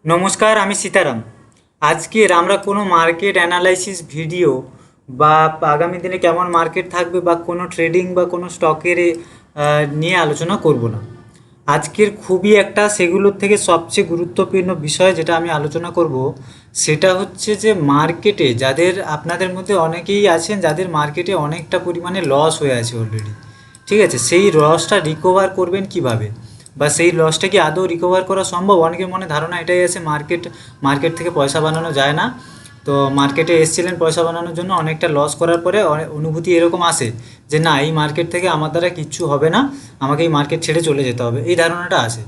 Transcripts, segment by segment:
নমস্কার, আমি সীতারাম। আজকের আমরা কোনো মার্কেট অ্যানালাইসিস ভিডিও বা আগামী দিনে কেমন মার্কেট থাকবে বা কোনো ট্রেডিং বা কোনো স্টকের নিয়ে আলোচনা করব না। আজকের খুবই একটা সেগুলোর থেকে সবচেয়ে গুরুত্বপূর্ণ বিষয় যেটা আমি আলোচনা করব সেটা হচ্ছে যে মার্কেটে যাদের আপনাদের মধ্যে অনেকেই আছেন যাদের মার্কেটে অনেকটা পরিমাণে লস হয়ে আছে অলরেডি। ঠিক আছে, সেই লসটা রিকভার করবেন কিভাবে, বা সেই লসটা কি আদৌ রিকভার করা সম্ভব? অনেকের মনে ধারণা এটাই আছে মার্কেট থেকে পয়সা বানানো যায় না। তো মার্কেটে এসেছিলেন পয়সা বানানোর জন্য, অনেকটা লস করার পরে অনুভূতি এরকম আসে যে না, এই মার্কেট থেকে আমার দ্বারা কিচ্ছু হবে না, আমাকে এই মার্কেট ছেড়ে চলে যেতে হবে, এই ধারণাটা আসে।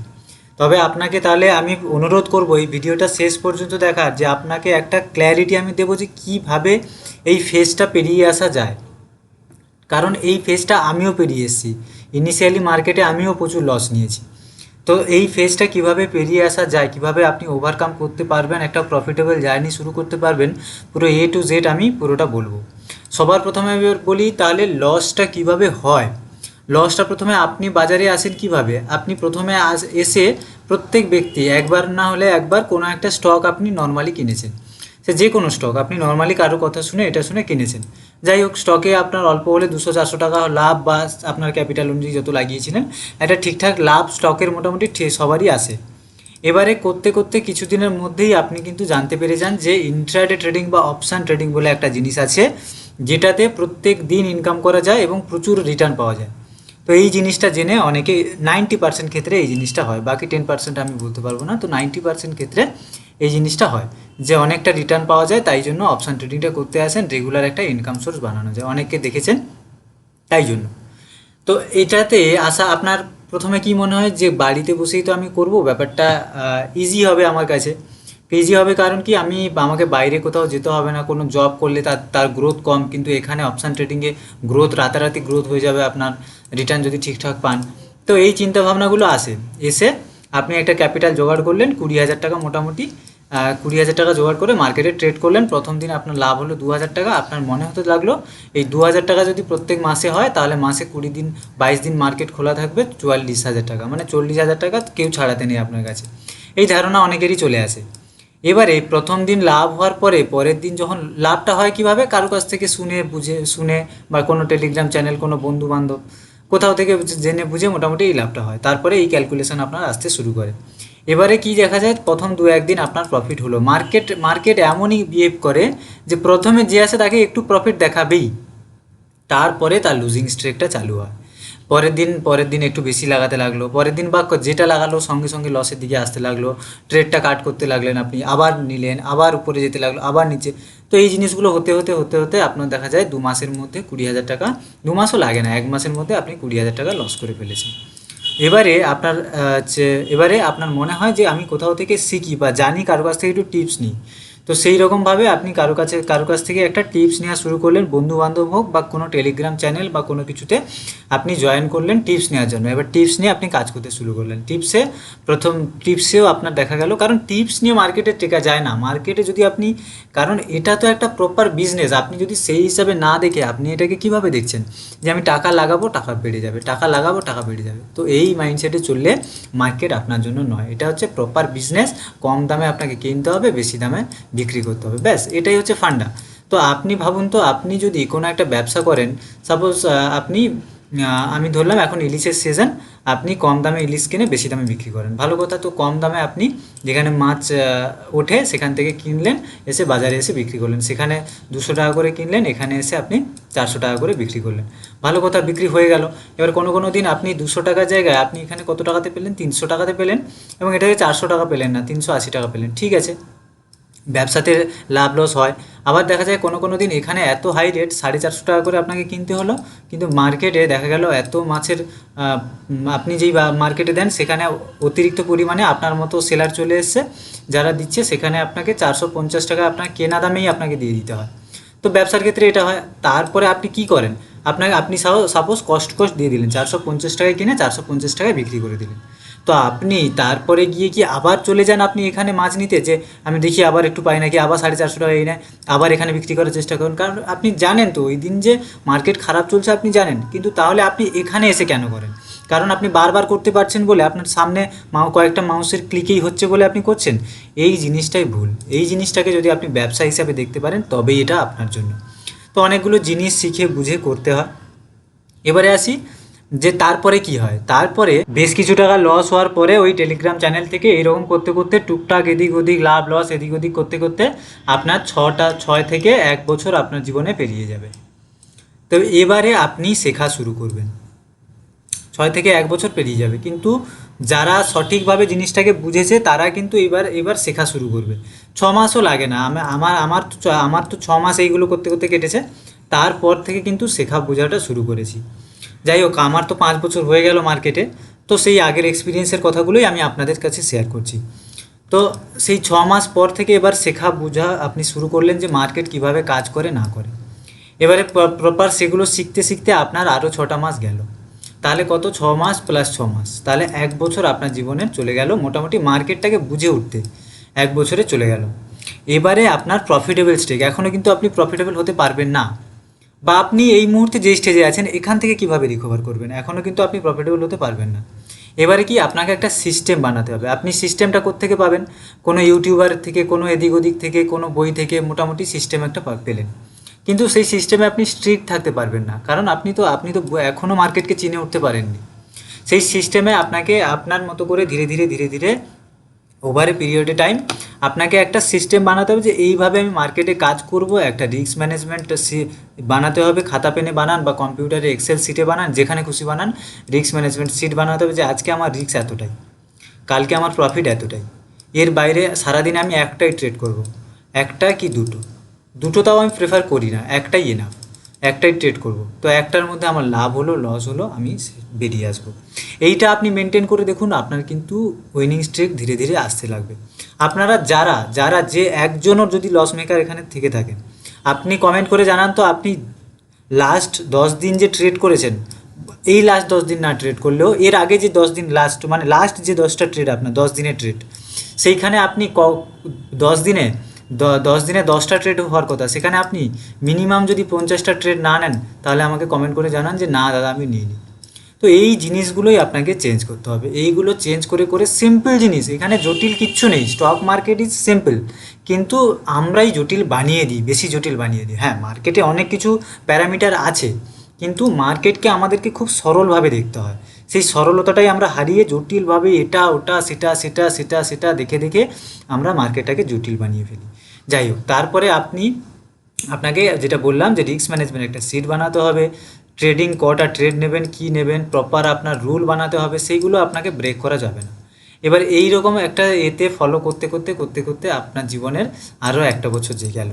তবে আপনাকে তাহলে আমি অনুরোধ করব এই ভিডিওটা শেষ পর্যন্ত দেখার, যে আপনাকে একটা ক্ল্যারিটি আমি দেবো যে কীভাবে এই ফেজটা পেরিয়ে আসা যায়। কারণ এই ফেজটা আমিও পেরিয়ে এসেছি। ইনিশিয়ালি মার্কেটে আমিও প্রচুর লস নিয়েছি। তো এই ফেজটা কিভাবে পেরিয়ে আসা যায়, কিভাবে আপনি ওভারকাম করতে পারবেন, একটা প্রফিটেবল জার্নি শুরু করতে পারবেন, পুরো এ টু জেড আমি পুরোটা বলবো। সবার প্রথমে আমি বলি তাহলে লসটা কিভাবে হয়। লসটা প্রথমে আপনি বাজারে আসেন কিভাবে। আপনি প্রথমে এসে প্রত্যেক ব্যক্তি একবার না হলে একবার কোনো একটা স্টক আপনি নর্মালি কিনেছেন। সে যে কোনো স্টক আপনি নর্মালি কারো কথা শুনে এটা শুনে কিনেছেন। যাই হোক, স্টকে আপনার অল্প হলে 200-400 টাকা লাভ, বা আপনার ক্যাপিটাল অনুযায়ী যত লাগিয়েছিলেন একটা ঠিকঠাক লাভ স্টকের মোটামুটি সবারই আসে। এবারে করতে করতে কিছুদিনের মধ্যেই আপনি কিন্তু জানতে পেরে যান যে ইন্ট্রাডে ট্রেডিং বা অপশান ট্রেডিং বলে একটা জিনিস আছে, যেটাতে প্রত্যেক দিন ইনকাম করা যায় এবং প্রচুর রিটার্ন পাওয়া যায়। তো এই জিনিসটা জেনে অনেকে 90% ক্ষেত্রে এই জিনিসটা হয়, বাকি 10% আমি বলতে পারবো না। তো 90% ক্ষেত্রে এই জিনিসটা হয় যে অনেকটা রিটার্ন পাওয়া যায়, তাই জন্য অপশান ট্রেডিংটা করতে আসেন, রেগুলার একটা ইনকাম সোর্স বানানো যায়, অনেককে দেখেছেন তাই জন্য। তো এটাতে আসা আপনার প্রথমে কি মনে হয় যে বাড়িতে বসেই তো আমি করব, ব্যাপারটা ইজি হবে আমার কাছে। ইজি হবে কারণ কি, আমাকে বাইরে কোথাও যেতে হবে না, কোনো জব করলে তার গ্রোথ কম, কিন্তু এখানে অপশান ট্রেডিংয়ে গ্রোথ রাতারাতি গ্রোথ হয়ে যাবে আপনার, রিটার্ন যদি ঠিকঠাক পান। তো এই চিন্তা ভাবনাগুলো এসে আপনি একটা ক্যাপিটাল জোগাড় করলেন 20,000 টাকা মোটামুটি। 20,000 টাকা জোগাড় করে মার্কেটে ট্রেড করলেন। প্রথম দিন আপনার লাভ হলো 2,000 টাকা। আপনার মনে হতে লাগলো এই 2,000 টাকা যদি প্রত্যেক মাসে হয় তাহলে মাসে 20 দিন 22 দিন মার্কেট খোলা থাকবে, 44,000 টাকা, মানে 40,000 টাকা কেউ ছাড়াতে নেই আপনার কাছে। এই ধারণা অনেকেরই চলে আসে। এবারে প্রথম দিন লাভ হওয়ার পরে পরের দিন যখন লাভটা হয় কীভাবে, কারো কাছ থেকে শুনে বা কোনো টেলিগ্রাম চ্যানেল, কোনো বন্ধু বান্ধব কোথাও থেকে জেনে বুঝে মোটামুটি এই লাভটা হয়। তারপরে এই ক্যালকুলেশন আপনার আসতে শুরু করে। এবারে কি দেখা যায়, প্রথম 2-1 দিন আপনার প্রফিট হলো। মার্কেট এমনই বিহেভ করে যে প্রথমে যে আসে তাকে একটু প্রফিট দেখাবেই, তারপরে তার লুজিং স্ট্রেকটা চালু হয়। পরের দিন একটু বেশি লাগাতে লাগলো, পরের দিন বা যেটা লাগালো সঙ্গে সঙ্গে লসের দিকে আসতে লাগলো, ট্রেডটা কাট করতে লাগলেন আপনি, আবার নিলেন, আবার উপরে যেতে লাগলো, আবার নিচে। তো এই জিনিসগুলো হতে হতে হতে হতে আপনার দেখা যায় 2 মাসের মধ্যে 20,000 টাকা, 2 মাসও লাগে না, 1 মাসের মধ্যে আপনি 20,000 টাকা লস করে ফেলেছেন। এবারে আপনার মনে হয় যে আমি কোথাও থেকে শিখি বা জানি, কারো কাছ থেকে একটু টিপস নিই। তো সেই রকমভাবে আপনি কারো কাছ থেকে একটা টিপস নেওয়া শুরু করলেন, বন্ধুবান্ধব হোক বা কোনো টেলিগ্রাম চ্যানেল বা কোনো কিছুতে আপনি জয়েন করলেন টিপস নেওয়ার জন্য। এবার টিপস নিয়ে আপনি কাজ করতে শুরু করলেন। প্রথম টিপসেও আপনার দেখা গেল, কারণ টিপস নিয়ে মার্কেটে টেকা যায় না। মার্কেটে যদি আপনি, কারণ এটা তো একটা প্রপার বিজনেস, আপনি যদি সেই হিসাবে না দেখে আপনি এটাকে কিভাবে দেখছেন যে আমি টাকা লাগাবো টাকা বেড়ে যাবে, টাকা লাগাবো টাকা বেড়ে যাবে, তো এই মাইন্ডসেটে চললে মার্কেট আপনার জন্য নয়। এটা হচ্ছে প্রপার বিজনেস, কম দামে আপনাকে কিনতে হবে, বেশি দামে বিক্রি করতে হবে, ব্যাস এটাই হচ্ছে ফান্ডা। তো আপনি ভাবুন তো, আপনি যদি কোনো একটা ব্যবসা করেন, সাপোজ আমি ধরলাম এখন ইলিশের সিজন, আপনি কম দামে ইলিশ কিনে বেশি দামে বিক্রি করেন, ভালো কথা। তো কম দামে আপনি যেখানে মাছ ওঠে সেখান থেকে কিনলেন, এসে বাজারে এসে বিক্রি করলেন, সেখানে 200 টাকা করে কিনলেন, এখানে এসে আপনি 400 টাকা করে বিক্রি করলেন, ভালো কথা, বিক্রি হয়ে গেল। এবার কোনো দিন আপনি 200 টাকার জায়গায় আপনি এখানে কত টাকাতে পেলেন, 300 টাকাতে পেলেন, এবং এটাকে 400 টাকা পেলেন না, 380 টাকা পেলেন, ঠিক আছে, ব্যবসাতে লাভ লস হয়। আবার দেখা যায় কোনো দিন এখানে এত হাই রেট, 450 টাকা করে আপনাকে কিনতে হলো, কিন্তু মার্কেটে দেখা গেল এত মাছের আপনি যেই মার্কেটে দেন সেখানে অতিরিক্ত পরিমাণে আপনার মতো সেলার চলে এসছে, যারা দিচ্ছে সেখানে আপনাকে 450 টাকা আপনার কেনা দামেই আপনাকে দিয়ে দিতে হয়। তো ব্যবসার ক্ষেত্রে এটা হয়। তারপরে আপনি কি করেন, আপনি সাপোজ কস্ট দিয়ে দিলেন, 450 টাকায় কিনে 450 টাকায় বিক্রি করে দিলেন। তো আপনি তারপরে গিয়ে কি আবার চলে যান আপনি এখানে মাছ নিতে, যে আমি দেখি আবার একটু পাই নাকি, আবার 450 টাকা এই নেয়, আবার এখানে বিক্রি করার চেষ্টা করুন, কারণ আপনি জানেন তো ওই দিন যে মার্কেট খারাপ চলছে আপনি জানেন, কিন্তু তাহলে আপনি এখানে এসে কেন করেন? কারণ আপনি বারবার করতে পারছেন বলে, আপনার সামনে কয়েকটা মাউসের ক্লিকেই হচ্ছে বলে আপনি করছেন। এই জিনিসটাই ভুল। এই জিনিসটাকে যদি আপনি ব্যবসা হিসাবে দেখতে পারেন তবেই এটা আপনার জন্য। তো অনেকগুলো জিনিস শিখে বুঝে করতে হয়। এবারে আসি যে তারপরে কি হয়। তারপরে বেশ কিছু টাকা লস হওয়ার পরে ওই টেলিগ্রাম চ্যানেল থেকে এইরকম করতে করতে টুকটাক এদিক ওদিক লাভ লস এদিক ওদিক করতে করতে আপনার 6 থেকে 1 বছর আপনার জীবনে পেরিয়ে যাবে। তো এবারে আপনি শেখা শুরু করবেন। 6 থেকে 1 বছর পেরিয়ে যাবে, কিন্তু যারা সঠিকভাবে জিনিসটাকে বুঝেছে তারা কিন্তু এবার শেখা শুরু করবে। 6 মাসও লাগে না। আমার তো 6 মাস এইগুলো করতে করতে কেটেছে। তারপর থেকে কিন্তু শেখা বোঝাটা শুরু করেছি। যাই হোক, আমার তো 5 বছর হয়ে গেল মার্কেটে, তো সেই আগের এক্সপিরিয়েন্সের কথাগুলোই আমি আপনাদের কাছে শেয়ার করছি। তো সেই 6 মাস পর থেকে এবার শেখা বোঝা আপনি শুরু করলেন যে মার্কেট কিভাবে কাজ করে না করে। এবারে প্রপার সেগুলো শিখতে শিখতে আপনার আরও 6টা মাস গেল, তাহলে কত, 6 মাস প্লাস 6 মাস, তাহলে 1 বছর আপনার জীবনের চলে গেল মোটামুটি মার্কেটটাকে বুঝে উঠতে। 1 বছরে চলে গেল। এবারে আপনার প্রফিটেবল স্টেজ। এখনও কিন্তু আপনি প্রফিটেবল হতে পারবেন না, বা আপনি এই মুহূর্তে যে স্টেজে আছেন এখান থেকে কিভাবে রিকভার করবেন, এখনও কিন্তু আপনি প্রফিটেবল হতে পারবেন না। এবারে কি, আপনাকে একটা সিস্টেম বানাতে হবে। আপনি সিস্টেমটা কোত্থেকে পাবেন? কোনো ইউটিউবার থেকে, কোনো এদিক ওদিক থেকে, কোনো বই থেকে মোটামুটি সিস্টেম একটা পেলেন, কিন্তু সেই সিস্টেমে আপনি স্ট্রিক্ট থাকতে পারবেন না, কারণ আপনি তো এখনও মার্কেটকে চিনে উঠতে পারেননি। সেই সিস্টেমে আপনাকে আপনার মতো করে ধীরে ধীরে ধীরে ধীরে ওভার এ পিরিয়ডে টাইম আপনাকে একটা সিস্টেম বানাতে হবে যে এইভাবে আমি মার্কেটে কাজ করব। একটা রিস্ক ম্যানেজমেন্ট বানাতে হবে। খাতা পেনে বানান বা কম্পিউটারে এক্সেল শিটে বানান, যেখানে খুশি বানান। রিস্ক ম্যানেজমেন্ট শিট বানাতে হবে যে আজকে আমার রিস্ক এতটাই, কালকে আমার প্রফিট এতটাই, এর বাইরে সারাদিনে আমি একটাই ট্রেড করব। একটা কি দুটো, দুটো তাও আমি প্রেফার করি না, একটাই এনাফ। একটাই ট্রেড করব, তো একটার মধ্যে আমার লাভ হলো লস হলো আমি বেরিয়ে আসবো। এইটা আপনি মেনটেন করে দেখুন, আপনার কিন্তু উইনিং স্ট্রিক ধীরে ধীরে আসতে লাগবে। আপনারা যারা যারা যে একজনও যদি লস মেকার এখানে থেকে থাকেন, আপনি কমেন্ট করে জানান তো আপনি লাস্ট 10 দিন যে ট্রেড করেছেন, এই লাস্ট 10 দিন না ট্রেড করলেও এর আগে যে 10 দিন লাস্ট যে 10টা ট্রেড, আপনার 10 দিনের ট্রেড, সেইখানে আপনি 10 দিনে 10 দিনে 10টা ট্রেড হওয়ার কথা, সেখানে আপনি মিনিমাম যদি 50টা ট্রেড না নেন, তাহলে আমাকে কমেন্ট করে জানান যে না দাদা আমি নিইনি। তো এই জিনিসগুলোই আপনাকে চেঞ্জ করতে হবে। এইগুলো চেঞ্জ করে করে, সিম্পল জিনিস, এখানে জটিল কিচ্ছু নেই। স্টক মার্কেট ইজ সিম্পল, কিন্তু আমরাই জটিল বানিয়ে দিই, বেশি জটিল বানিয়ে দিই। হ্যাঁ, মার্কেটে অনেক কিছু প্যারামিটার আছে, কিন্তু মার্কেটকে আমাদেরকে খুব সরলভাবে দেখতে হয়। সেই সরলতাটাই আমরা হারিয়ে জটিলভাবে এটা ওটা সেটা সেটা সেটা সেটা দেখে দেখে আমরা মার্কেটটাকে জটিল বানিয়ে ফেলি। যাই হোক, তারপরে আপনাকে যেটা বললাম যে রিস্ক ম্যানেজমেন্ট একটা সিট বানাতে হবে। ট্রেডিং কটা ট্রেড নেবেন, কি নেবেন, প্রপার আপনার রুল বানাতে হবে, সেইগুলো আপনাকে ব্রেক করা যাবে না। এবার এই রকম একটা এতে ফলো করতে করতে করতে করতে আপনার জীবনের আরও 1 বছর যে গেল,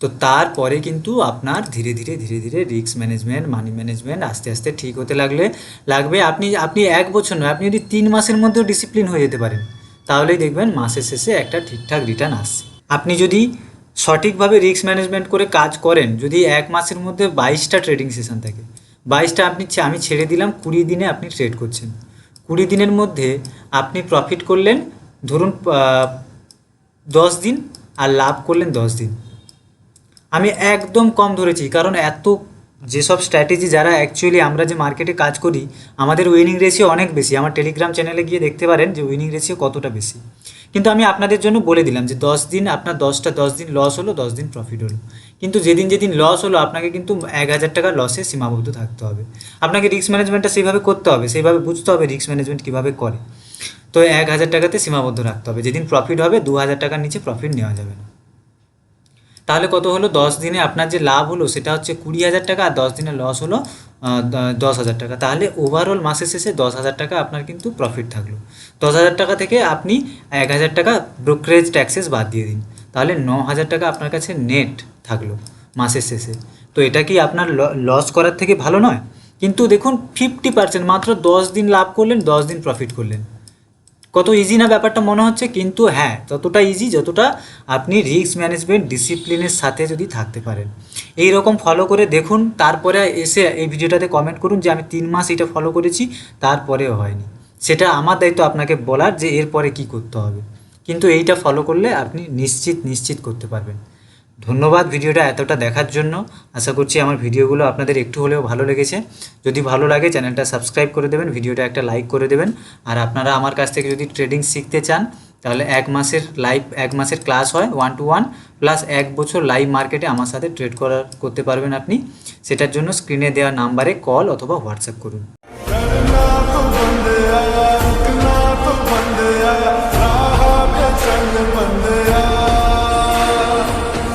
তো তারপরে কিন্তু আপনার ধীরে ধীরে ধীরে ধীরে রিস্ক ম্যানেজমেন্ট, মানি ম্যানেজমেন্ট আস্তে আস্তে ঠিক হতে লাগবে। আপনি 1 বছর নয়, আপনি যদি 3 মাসের মধ্যেও ডিসিপ্লিন হয়ে যেতে পারেন, তাহলেই দেখবেন মাসের শেষে একটা ঠিকঠাক রিটার্ন আসছে। আপনি যদি সঠিকভাবে রিস্ক ম্যানেজমেন্ট করে কাজ করেন, যদি 1 মাসের মধ্যে 22টা ট্রেডিং সেশন থাকে, 22টা আমি ছেড়ে দিলাম, 20 দিনে আপনি ট্রেড করছেন, 20 দিনের মধ্যে আপনি প্রফিট করলেন ধরুন 10 দিন, আর লাভ করলেন 10 দিন। আমি একদম কম ধরেছি, কারণ যেসব স্ট্র্যাটেজি যারা অ্যাকচুয়ালি আমরা যে মার্কেটে কাজ করি, আমাদের উইনিং রেশিও অনেক বেশি। আমার টেলিগ্রাম চ্যানেলে গিয়ে দেখতে পারেন যে উইনিং রেশিও কতটা বেশি। কিন্তু আমি আপনাদের জন্য বলে দিলাম যে 10 দিন আপনার 10 দিন লস হলো, 10 দিন প্রফিট হলো, কিন্তু যেদিন যেদিন লস হলো আপনাকে কিন্তু 1,000 টাকা লসে সীমাবদ্ধ থাকতে হবে। আপনাকে রিস্ক ম্যানেজমেন্টটা সেইভাবে করতে হবে, সেইভাবে বুঝতে হবে রিস্ক ম্যানেজমেন্ট কীভাবে করে। তো 1,000 টাকাতে সীমাবদ্ধ রাখতে হবে। যেদিন প্রফিট হবে 2,000 টাকার নিচে প্রফিট নেওয়া যাবে না। তাহলে কত হলো, 10 দিনে আপনার যে লাভ হলো সেটা হচ্ছে 20,000 টাকা, আর 10 দিনে লস হলো 10,000 টাকা। তাহলে ওভারঅল মাসের শেষে 10,000 টাকা আপনার কিন্তু প্রফিট থাকলো। 10,000 টাকা থেকে আপনি 1,000 টাকা ব্রোকারেজ ট্যাক্সেস বাদ দিয়ে দিন, তাহলে 9,000 টাকা আপনার কাছে নেট থাকলো মাসের শেষে। তো এটা কি আপনার লস করার থেকে ভালো নয়? কিন্তু দেখুন 50%, মাত্র 10 দিন লাভ করলেন, 10 দিন প্রফিট করলেন। কত ইজি না ব্যাপারটা মনে হচ্ছে, কিন্তু হ্যাঁ ততটা ইজি যতটা আপনি রিস্ক ম্যানেজমেন্ট ডিসিপ্লিনের সাথে যদি থাকতে পারেন। এই রকম ফলো করে দেখুন, তারপরে এসে এই ভিডিওটাতে কমেন্ট করুন যে আমি 3 মাস এটা ফলো করেছি, তারপরেও হয়নি। সেটা আমার দায়িত্ব আপনাকে বলার যে এরপরে কি করতে হবে, কিন্তু এইটা ফলো করলে আপনি নিশ্চিত করতে পারবেন। ধন্যবাদ ভিডিওটা এতটা দেখার জন্য। আশা করছি আমার ভিডিওগুলো আপনাদের একটু হলেও ভালো লেগেছে। যদি ভালো লাগে চ্যানেলটা সাবস্ক্রাইব করে দেবেন, ভিডিওটা একটা লাইক করে দেবেন। আর আপনারা আমার কাছ থেকে যদি ট্রেডিং শিখতে চান তাহলে 1 মাসের ক্লাস হয় 1-to-1, প্লাস 1 বছর লাইভ মার্কেটে আমার সাথে ট্রেড করতে পারবেন আপনি। সেটার জন্য স্ক্রিনে দেওয়া নাম্বারে কল অথবা হোয়াটসঅ্যাপ করুন।